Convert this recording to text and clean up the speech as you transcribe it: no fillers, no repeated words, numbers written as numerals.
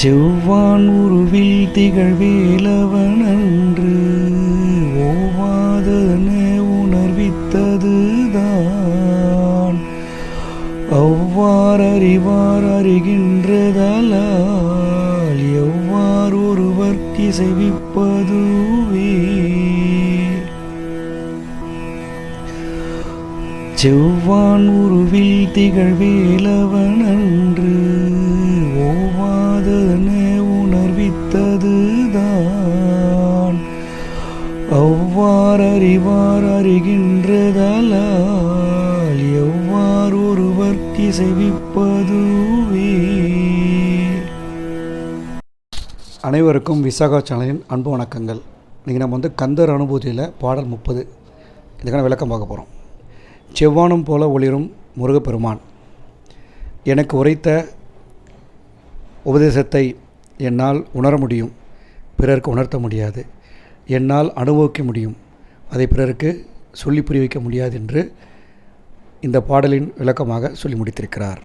செவ்வான் உருவில் திகழ் வேலவனன்று ஓவாதன உணர்வித்ததுதான் அவ்வாறறிவார் அறிகின்றதலால் எவ்வாறு ஒருவர்க்கு இசைவிப்பதுவே. செவ்வான் உருவில் திகழ் வேலவனன்று ஓவாதன உணர்வித்ததுதான் அவ்வாறறிவார் அறிகின்றதலால் எவ்வாறு ஒருவர்க்கு இசைவிப்பதுவே. அனைவருக்கும் விசாகா சேனலின் அன்பு வணக்கங்கள். இன்றைக்கி நம்ம கந்தர் அனுபூதியில் பாடல் 30 இதுக்கான விளக்கம் பார்க்க போகிறோம். செவ்வானம் போல ஒளிரும் முருகப்பெருமான் எனக்கு உரைத்த உபதேசத்தை என்னால் உணர முடியும், பிறருக்கு உணர்த்த முடியாது. என்னால் அனுபவிக்க முடியும், அதை பிறருக்கு சொல்லி புரிய வைக்க முடியாது என்று இந்த பாடலின் விளக்கமாக சொல்லி முடித்திருக்கிறார்.